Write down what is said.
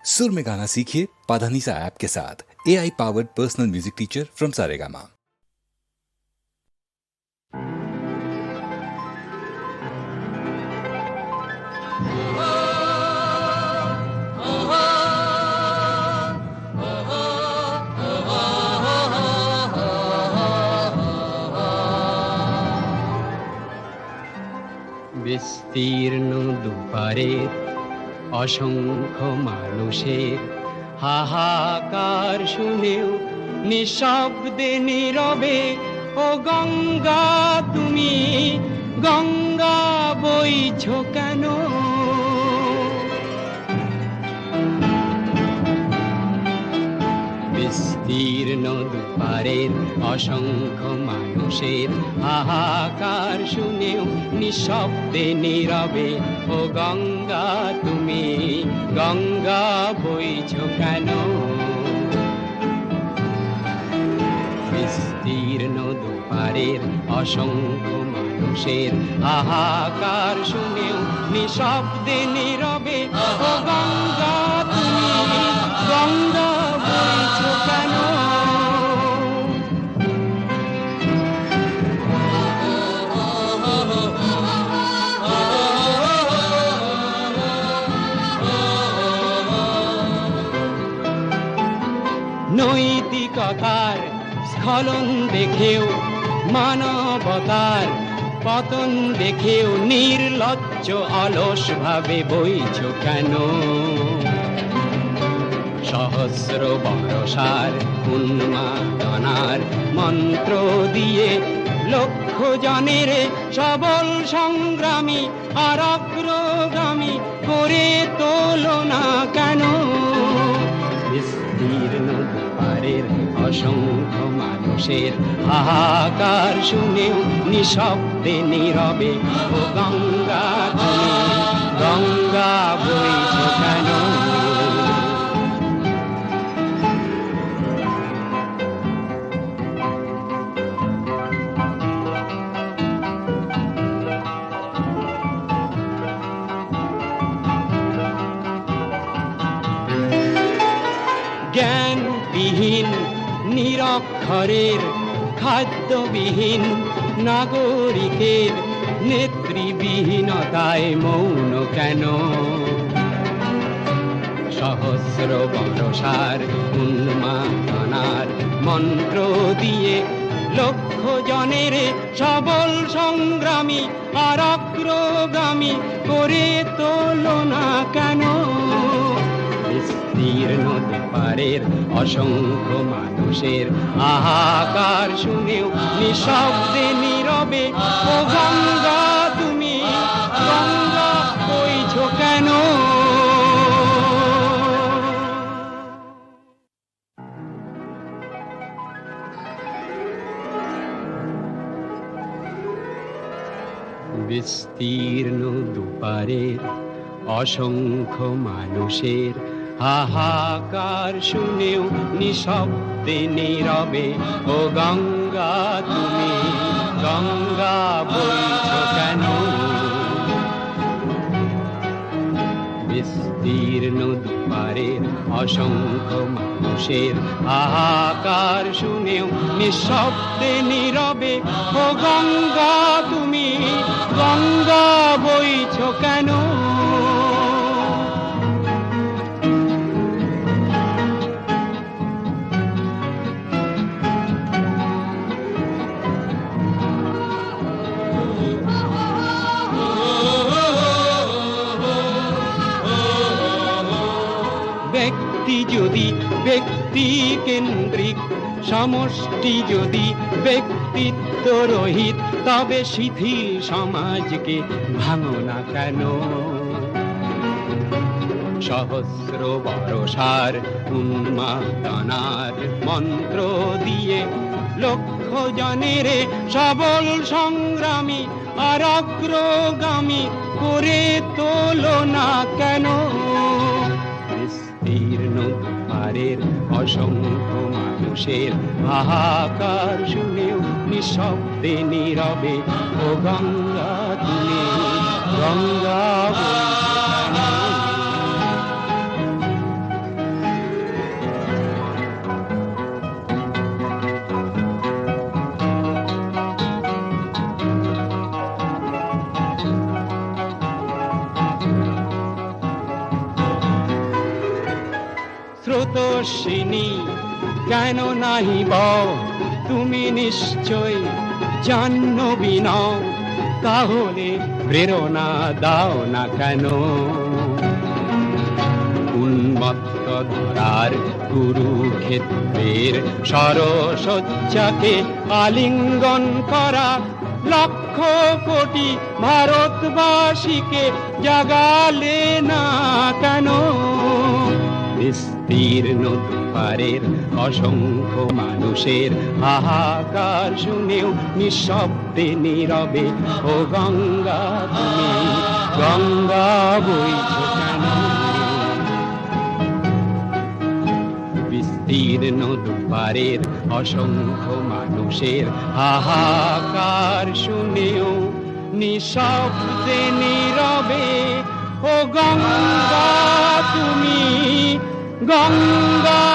सुर में गाना सीखिए पाधानीसा ऐप के साथ। AI powered personal music teacher from Saregama. বিস্তীর্ণ দুপারের অসংখ্য মানুষের হাহাকার শুনেও নিঃশব্দে নীরবে ও গঙ্গা তুমি গঙ্গা বইছো কেন? বিস্তীর্ণ দুপারের অসংখ্য মানুষের হাহাকার শুনেও নিঃশব্দে নীরবে ও গঙ্গা তুমি গঙ্গা বইছো কেন? বিস্তীর্ণ দুপারের অসংখ্য মানুষের হাহাকার শুনেও নিঃশব্দে নীরবে ও গঙ্গা তুমি গঙ্গা বইছো কেন? নৈতিকতার স্খলন দেখেও মানবতার পতন দেখেও নির্লজ্জ অলস ভাবে বইছো কেন? সহস্র বরষার উন্মাদনার মন্ত্র দিয়ে লক্ষ জনের সবল সংগ্রামী আর অগ্রগামী করে তোলো না কেন? বিস্তীর্ণ দুপারের অসংখ্য মানুষের হাহাকার শুনেও নিঃশব্দে নীরবে ও গঙ্গা তুমি গঙ্গা বইছো কেন? জ্ঞানবিহীন নিরক্ষরের খাদ্যবিহীন নাগরিকের নেতৃবিহীনতায় মৌন কেন? সহস্র বরষার উন্মাদনার মন্ত্র দিয়ে লক্ষ জনের সবল সংগ্রামী আর অগ্রগামী করে তোলো না কেন? বিস্তীর্ণ দুপারের অসংখ্য মানুষের হাহাকার শুনেও নিঃশব্দে নীরবে ও গঙ্গা তুমি গঙ্গা বইছো কেন? বিস্তীর্ণ দুপারের অসংখ্য মানুষের হাহাকার শুনেও নিঃশব্দে নীরবে ও গঙ্গা তুমি গঙ্গা বইছো কেন? বিস্তীর্ণ দুপারের অসংখ্য মানুষের হাহাকার শুনেও নিঃশব্দে নীরবে ও গঙ্গা তুমি গঙ্গা বইছো কেন? ব্যক্তি যদি ব্যক্তি কেন্দ্রিক, সমষ্টি যদি ব্যক্তিত্ব রহিত, তবে শিথিল সমাজকে ভাঙো না কেন? সহস্র বরষার উন্মাদনার মন্ত্র দিয়ে লক্ষ জনের সবল সংগ্রামী আর অগ্রগামী করে তোলো না কেন? বিস্তীর্ণ দুপারের অসংখ্য মানুষের হাহাকার শুনেও নিঃশব্দে নীরবে ও গঙ্গা তুমি গঙ্গা স্রোতস্বিনী কেন নাহি বও তুমি নিশ্চয় জাহ্নবী নও, তাহলে প্রেরণা দাও না কেন? উন্মত্ত ধারার কুরুক্ষেত্রের সরসজ্জাকে আলিঙ্গন করা লক্ষ কোটি ভারতবাসীকে জাগালে না কেন? বিস্তীর্ণ দুয়ারের অসংখ্য মানুষের হাহাকার শুনেও নিঃশব্দে নীরবে ও গঙ্গা তুমি গঙ্গা বইছো কেন? বিস্তীর্ণ দুয়ারের অসংখ্য মানুষের হাহাকার শুনেও নিঃশব্দে নীরবে ও গঙ্গা তুমি গঙ্গা